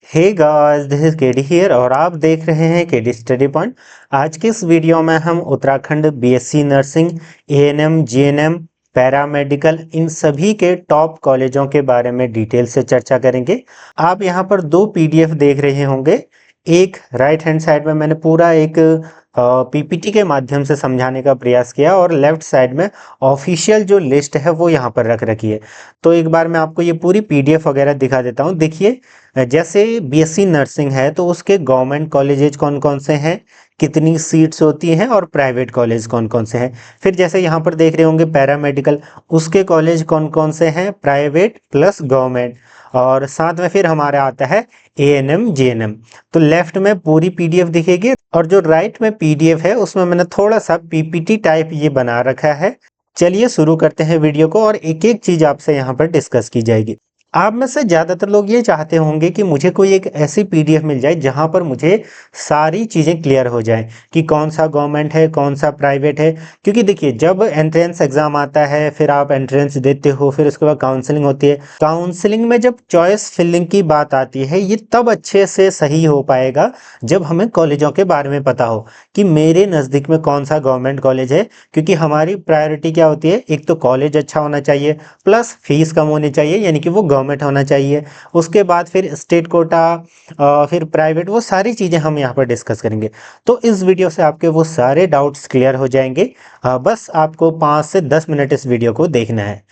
Hey guys, this is KD here और आप देख रहे हैं केडी स्टडी पॉइंट। आज के इस वीडियो में हम Uttarakhand BSc nursing, ANM, GNM, paramedical इन सभी के टॉप कॉलेजों के बारे में डिटेल से चर्चा करेंगे। आप यहां पर दो पीडीएफ देख रहे होंगे। एक राइट हैंड साइड में मैंने पूरा एक पीपीटी के माध्यम से समझाने का प्रयास किया और लेफ्ट साइड में ऑफिशियल जो लिस्ट है वो यहाँ पर रख रखी है। तो एक बार मैं आपको ये पूरी पीडीएफ वगैरह दिखा देता हूँ। देखिए, जैसे बीएससी नर्सिंग है तो उसके गवर्नमेंट कॉलेजेज कौन कौन से हैं, कितनी सीट्स होती हैं और प्राइवेट कॉलेज कौन कौन से हैं। फिर जैसे यहाँ पर देख रहे होंगे पैरामेडिकल, उसके कॉलेज कौन कौन से हैं, प्राइवेट प्लस गवर्नमेंट। और साथ में फिर हमारा आता है एएनएम, जीएनएम। तो लेफ्ट में पूरी पीडीएफ दिखेगी और जो राइट में पीडीएफ है उसमें मैंने थोड़ा सा पीपीटी टाइप ये बना रखा है। चलिए शुरू करते हैं वीडियो को और एक एक चीज आपसे यहाँ पर डिस्कस की जाएगी। आप में से ज़्यादातर लोग ये चाहते होंगे कि मुझे कोई एक ऐसी पीडीएफ मिल जाए जहां पर मुझे सारी चीज़ें क्लियर हो जाएं कि कौन सा गवर्नमेंट है, कौन सा प्राइवेट है। क्योंकि देखिए, जब एंट्रेंस एग्जाम आता है, फिर आप एंट्रेंस देते हो, फिर उसके बाद काउंसलिंग होती है। काउंसलिंग में जब चॉइस फिलिंग की बात आती है, ये तब अच्छे से सही हो पाएगा जब हमें कॉलेजों के बारे में पता हो कि मेरे नज़दीक में कौन सा गवर्नमेंट कॉलेज है। क्योंकि हमारी प्रायोरिटी क्या होती है, एक तो कॉलेज अच्छा होना चाहिए, प्लस फीस कम होनी चाहिए, यानी कि वो गवर्नमेंट होना चाहिए। उसके बाद फिर स्टेट कोटा, फिर प्राइवेट, वो सारी चीज़ें हम यहाँ पर डिस्कस करेंगे। तो इस वीडियो से आपके वो सारे डाउट्स क्लियर हो जाएंगे। बस आपको 5 से 10 मिनट इस वीडियो को देखना है।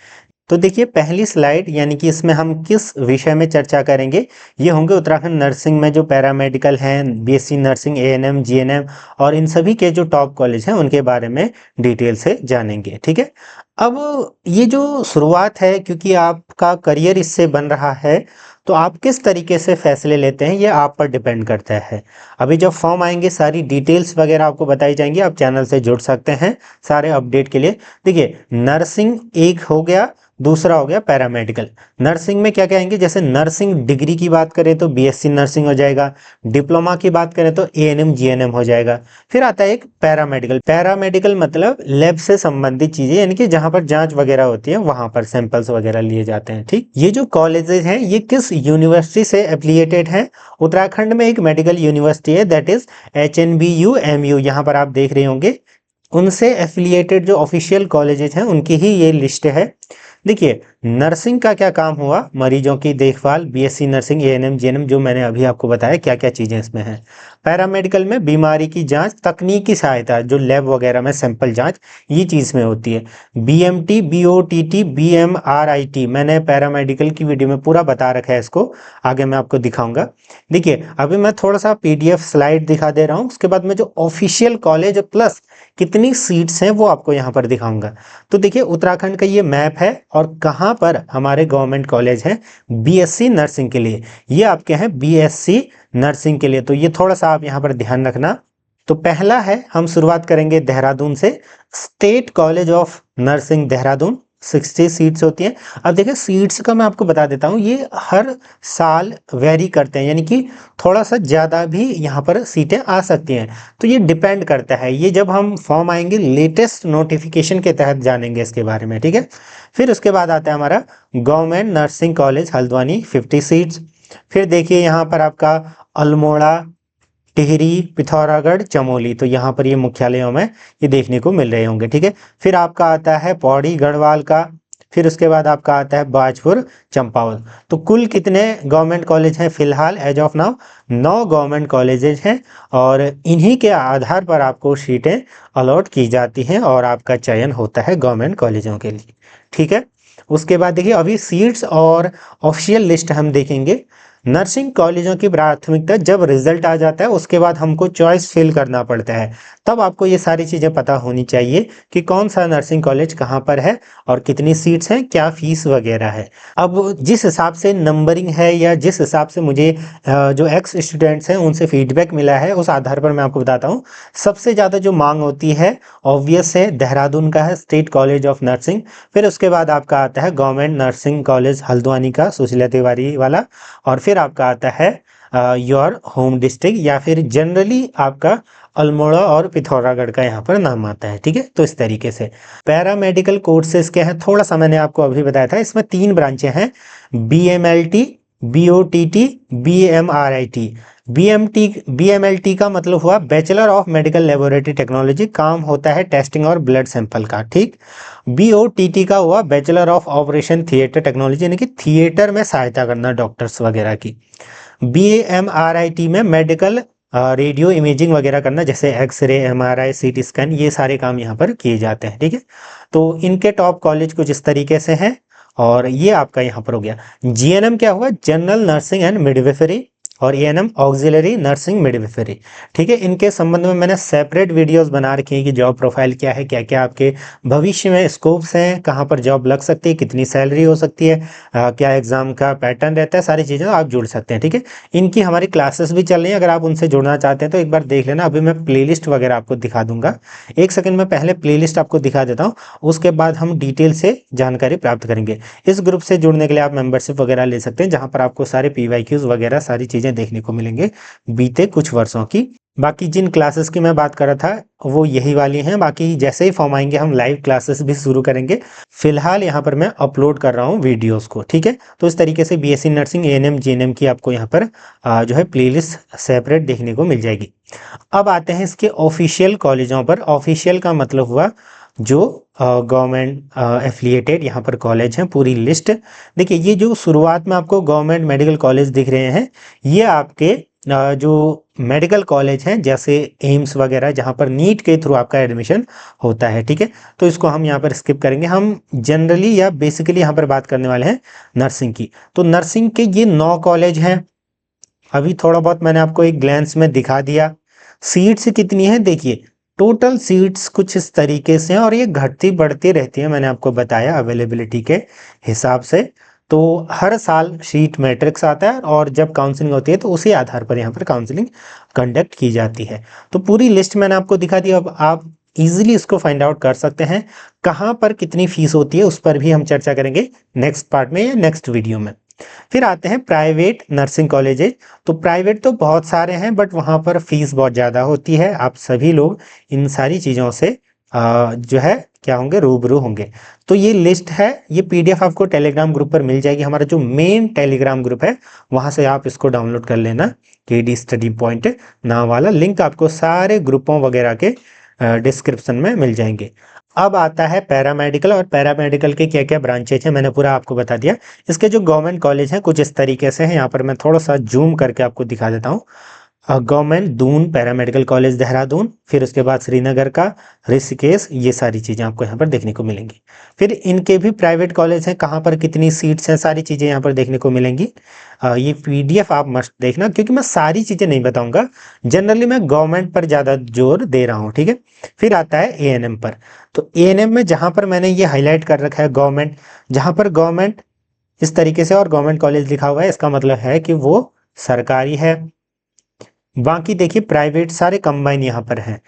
तो देखिए, पहली स्लाइड यानी कि इसमें हम किस विषय में चर्चा करेंगे, ये होंगे उत्तराखंड नर्सिंग में जो पैरामेडिकल हैं, बीएससी नर्सिंग, एएनएम, जीएनएम और इन सभी के जो टॉप कॉलेज हैं उनके बारे में डिटेल से जानेंगे। ठीक है। अब ये जो शुरुआत है, क्योंकि आपका करियर इससे बन रहा है, तो आप किस तरीके से फैसले लेते हैं ये आप पर डिपेंड करता है। अभी जब फॉर्म आएंगे सारी डिटेल्स वगैरह आपको बताई जाएंगी। आप चैनल से जुड़ सकते हैं सारे अपडेट के लिए। देखिए, नर्सिंग एक हो गया, दूसरा हो गया पैरामेडिकल। नर्सिंग में क्या कहेंगे, जैसे नर्सिंग डिग्री की बात करें तो बीएससी नर्सिंग हो जाएगा, डिप्लोमा की बात करें तो एएनएम, जीएनएम हो जाएगा। फिर आता है एक पैरामेडिकल। पैरामेडिकल मतलब लैब से संबंधित चीजें, यानी कि जहां पर जांच वगैरह होती है वहां पर सैंपल्स वगैरह लिए जाते हैं। ठीक, ये जो कॉलेजेस हैं ये किस यूनिवर्सिटी से एफिलिएटेड हैं? उत्तराखंड में एक मेडिकल यूनिवर्सिटी है, दैट इज एचएनबीयू एमयू। यहाँ पर आप देख रहे होंगे उनसे एफिलिएटेड जो ऑफिशियल कॉलेजेस हैं उनकी ही ये लिस्ट है। देखिए, नर्सिंग का क्या काम हुआ, मरीजों की देखभाल, बीएससी नर्सिंग, एएनएम, जीएनएम, जो मैंने अभी आपको बताया क्या क्या चीजें इसमें हैं। पैरामेडिकल में बीमारी की जांच, तकनीकी सहायता, जो लैब वगैरह में सैंपल जांच, ये चीज में होती है। बीएमटी, बीओटीटी, बीएमआरआईटी, मैंने पैरामेडिकल की वीडियो में पूरा बता रखा है, इसको आगे मैं आपको दिखाऊंगा। देखिए, अभी मैं थोड़ा सा पीडीएफ स्लाइड दिखा दे रहा हूँ, उसके बाद में जो ऑफिशियल कॉलेज प्लस कितनी सीट्स हैं वो आपको यहाँ पर दिखाऊंगा। तो देखिए, उत्तराखंड का ये मैप है और कहाँ पर हमारे गवर्नमेंट कॉलेज हैं बीएससी नर्सिंग के लिए। ये आपके हैं बीएससी नर्सिंग के लिए, तो ये थोड़ा सा आप यहाँ पर ध्यान रखना। तो पहला है, हम शुरुआत करेंगे देहरादून से, state college of nursing Dehradun. 60 seats होती हैं। अब देखिए, सीट्स का मैं आपको बता देता हूँ, ये हर साल वेरी करते हैं, यानी कि थोड़ा सा ज़्यादा भी यहाँ पर सीटें आ सकती हैं। तो ये डिपेंड करता है, ये जब हम फॉर्म आएंगे लेटेस्ट नोटिफिकेशन के तहत जानेंगे इसके बारे में। ठीक है। फिर उसके बाद आता है हमारा government nursing college Haldwani, 50 seats. फिर देखिए यहाँ पर आपका अल्मोड़ा, टिहरी, पिथौरागढ़, चमोली, तो यहाँ पर ये मुख्यालयों में ये देखने को मिल रहे होंगे। ठीक है। फिर आपका आता है पौड़ी गढ़वाल का। फिर उसके बाद आपका आता है बाजपुर, चंपावत। तो कुल कितने गवर्नमेंट कॉलेज हैं फिलहाल as of now? 9 government colleges हैं और इन्हीं के आधार पर आपको सीटें अलॉट की जाती हैं और आपका चयन होता है गवर्नमेंट कॉलेजों के लिए। ठीक है। उसके बाद देखिए, अभी सीट्स और ऑफिशियल लिस्ट हम देखेंगे। नर्सिंग कॉलेजों की प्राथमिकता, जब रिजल्ट आ जाता है उसके बाद हमको चॉइस फिल करना पड़ता है, तब आपको ये सारी चीज़ें पता होनी चाहिए कि कौन सा नर्सिंग कॉलेज कहाँ पर है और कितनी सीट्स हैं, क्या फीस वगैरह है। अब जिस हिसाब से नंबरिंग है या जिस हिसाब से मुझे जो एक्स स्टूडेंट्स हैं उनसे फीडबैक मिला है, उस आधार पर मैं आपको बताता हूँ। सबसे ज़्यादा जो मांग होती है ऑब्वियस है देहरादून का है, स्टेट कॉलेज ऑफ नर्सिंग। फिर उसके बाद आपका आता है गवर्नमेंट नर्सिंग कॉलेज हल्द्वानी का, सुशीला तिवारी वाला। और फिर आपका आता है योर होम डिस्ट्रिक्ट, या फिर जनरली आपका अल्मोड़ा और पिथौरागढ़ का यहाँ पर नाम आता है। ठीक है। तो इस तरीके से पैरामेडिकल कोर्सेज क्या है, थोड़ा सा मैंने आपको अभी बताया था। इसमें 3 ब्रांचें हैं, बीएमएलटी, BOTT, BMRIT। BMLT का मतलब हुआ bachelor of medical laboratory technology, काम होता है टेस्टिंग और ब्लड सैंपल का, ठीक। BOTT का हुआ bachelor of operation theatre technology, यानी कि थिएटर में सहायता करना डॉक्टर्स वगैरह की। BMRIT में मेडिकल रेडियो इमेजिंग वगैरह करना, जैसे एक्सरे, MRI, CT स्कैन, ये सारे काम यहाँ पर किए जाते हैं, ठीक है। तो इनके टॉप कॉलेज कुछ इस तरीके से हैं, और ये आपका यहाँ पर हो गया। GNM क्या हुआ, जनरल नर्सिंग एंड मिडविफरी, और ANM ऑक्सिलरी नर्सिंग मिडविफरी, ठीक है। इनके संबंध में मैंने सेपरेट वीडियोस बना रखी हैं कि जॉब प्रोफाइल क्या है, क्या क्या आपके भविष्य में स्कोप्स हैं, कहाँ पर जॉब लग सकती है, कितनी सैलरी हो सकती है, क्या एग्जाम का पैटर्न रहता है, सारी चीज़ें आप जुड़ सकते हैं, ठीक है। इनकी हमारी क्लासेस भी चल रही हैं, अगर आप उनसे जुड़ना चाहते हैं तो एक बार देख लेना। अभी मैं प्लेलिस्ट वगैरह आपको दिखा दूंगा, एक सेकंड में पहले प्लेलिस्ट आपको दिखा देता हूँ, उसके बाद हम डिटेल से जानकारी प्राप्त करेंगे। इस ग्रुप से जुड़ने के लिए आप मेंबरशिप वगैरह ले सकते हैं, जहां पर आपको सारे PYQs वगैरह सारी चीजें देखने को मिलेंगे बीते कुछ वर्षों की। बाकी जिन क्लासेस की मैं बात कर रहा था वो यही वाली हैं, बाकी जैसे ही फॉर्म आएंगे हम लाइव क्लासेस भी शुरू करेंगे। फिलहाल यहाँ पर मैं अपलोड कर रहा हूँ वीडियोस को, ठीक है। तो इस तरीके से BSc नर्सिंग, ANM, GNM की आपको यहाँ पर जो है प्लेलिस्ट सेपरेट देखने को मिल जाएगी। अब आते हैं इसके ऑफिशियल कॉलेजों पर। ऑफिशियल का मतलब हुआ जो गवर्नमेंट एफिलिएटेड यहाँ पर कॉलेज हैं, पूरी लिस्ट। देखिए ये जो शुरुआत में आपको गवर्नमेंट मेडिकल कॉलेज दिख रहे हैं, ये आपके जो मेडिकल कॉलेज हैं, जैसे एम्स वगैरह, जहाँ पर नीट के थ्रू आपका एडमिशन होता है, ठीक है। तो इसको हम यहाँ पर स्किप करेंगे। हम जनरली या बेसिकली यहाँ पर बात करने वाले हैं नर्सिंग की। तो नर्सिंग के ये 9 कॉलेज हैं। अभी थोड़ा बहुत मैंने आपको एक ग्लैंस में दिखा दिया। सीट्स कितनी है, देखिए टोटल सीट्स कुछ इस तरीके से हैं, और ये घटती बढ़ती रहती है, मैंने आपको बताया अवेलेबिलिटी के हिसाब से। तो हर साल सीट मैट्रिक्स आता है, और जब काउंसलिंग होती है तो उसी आधार पर यहाँ पर काउंसलिंग कंडक्ट की जाती है। तो पूरी लिस्ट मैंने आपको दिखा दी। अब आप इजीली इसको फाइंड आउट कर सकते हैं। कहाँ पर कितनी फीस होती है उस पर भी हम चर्चा करेंगे नेक्स्ट पार्ट में या नेक्स्ट वीडियो में। फिर आते हैं प्राइवेट नर्सिंग कॉलेजेज। तो प्राइवेट तो बहुत सारे हैं, बट वहाँ पर फीस बहुत ज़्यादा होती है। आप सभी लोग इन सारी चीज़ों से जो है क्या होंगे, रूबरू होंगे। तो ये लिस्ट है, ये PDF आपको टेलीग्राम ग्रुप पर मिल जाएगी। हमारा जो मेन टेलीग्राम ग्रुप है वहाँ से आप इसको डाउनलोड कर लेना। KD स्टडी पॉइंट नाम वाला लिंक आपको सारे ग्रुपों वगैरह के डिस्क्रिप्शन में मिल जाएंगे। अब आता है पैरामेडिकल, और पैरामेडिकल के क्या क्या ब्रांचेज हैं मैंने पूरा आपको बता दिया। इसके जो गवर्नमेंट कॉलेज हैं कुछ इस तरीके से हैं, यहाँ पर मैं थोड़ा सा जूम करके आपको दिखा देता हूँ। Government Doon paramedical college Dehradun, फिर उसके बाद श्रीनगर का ऋषिकेश, ये सारी चीज़ें आपको यहाँ पर देखने को मिलेंगी। फिर इनके भी प्राइवेट कॉलेज हैं, कहाँ पर कितनी सीट्स हैं, सारी चीज़ें यहाँ पर देखने को मिलेंगी। ये PDF आप मस्ट देखना, क्योंकि मैं सारी चीज़ें नहीं बताऊंगा, जनरली मैं गवर्नमेंट पर ज़्यादा जोर दे रहा हूँ, ठीक है। फिर आता है ANM पर। तो ANM में जहाँ पर मैंने ये हाईलाइट कर रखा है गवर्नमेंट, जहाँ पर गवर्नमेंट इस तरीके से और गवर्नमेंट कॉलेज लिखा हुआ है, इसका मतलब है कि वो सरकारी है। बाकी देखिए प्राइवेट सारे कंबाइन यहाँ पर हैं।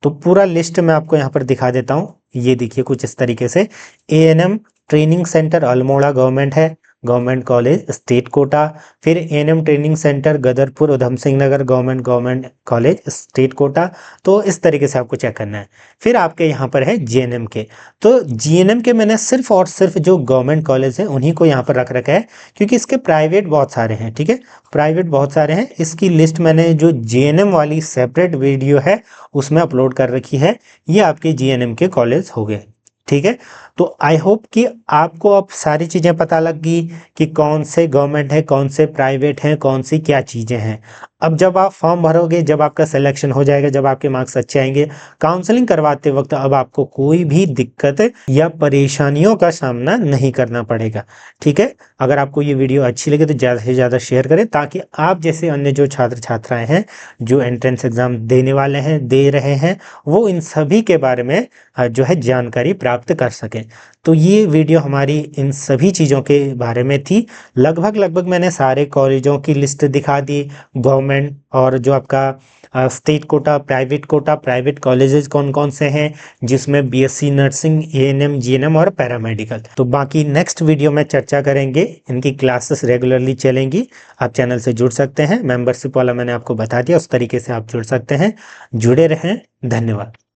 तो पूरा लिस्ट मैं आपको यहाँ पर दिखा देता हूँ। ये देखिए कुछ इस तरीके से ANM training centre Almora government है, गवर्नमेंट कॉलेज स्टेट कोटा। फिर ANM training centre Gadarpur Udham Singh Nagar government college state quota. तो इस तरीके से आपको चेक करना है। फिर आपके यहाँ पर है GNM के। तो GNM के मैंने सिर्फ और सिर्फ जो गवर्नमेंट कॉलेज हैं उन्हीं को यहाँ पर रख रखा है, क्योंकि इसके प्राइवेट बहुत सारे हैं, ठीक है। प्राइवेट बहुत सारे हैं। इसकी लिस्ट मैंने जो GNM वाली सेपरेट वीडियो है उसमें अपलोड कर रखी है। ये आपके GNM के कॉलेज हो गए, ठीक है। तो आई होप कि आपको अब सारी चीज़ें पता लग गई कि कौन से गवर्नमेंट है, कौन से प्राइवेट हैं, कौन सी क्या चीज़ें हैं। अब जब आप फॉर्म भरोगे, जब आपका सिलेक्शन हो जाएगा, जब आपके मार्क्स अच्छे आएंगे, काउंसलिंग करवाते वक्त अब आपको कोई भी दिक्कत या परेशानियों का सामना नहीं करना पड़ेगा, ठीक है। अगर आपको ये वीडियो अच्छी लगे तो ज़्यादा से ज़्यादा शेयर करें, ताकि आप जैसे अन्य जो छात्र छात्राएं हैं जो एंट्रेंस एग्जाम देने वाले हैं, दे रहे हैं, वो इन सभी के बारे में जो है जानकारी प्राप्त कर सकें। तो ये वीडियो हमारी इन सभी चीज़ों के बारे में थी। लगभग मैंने सारे कॉलेजों की लिस्ट दिखा दी, गवर्नमेंट और जो आपका स्टेट कोटा, प्राइवेट कॉलेजेस कौन कौन से हैं, जिसमें BSc नर्सिंग, ANM, GNM और पैरामेडिकल। तो बाकी नेक्स्ट वीडियो में चर्चा करेंगे। इनकी क्लासेस रेगुलरली चलेंगी, आप चैनल से जुड़ सकते हैं। मेंबरशिप वाला मैंने आपको बता दिया, उस तरीके से आप जुड़ सकते हैं। जुड़े रहें, धन्यवाद।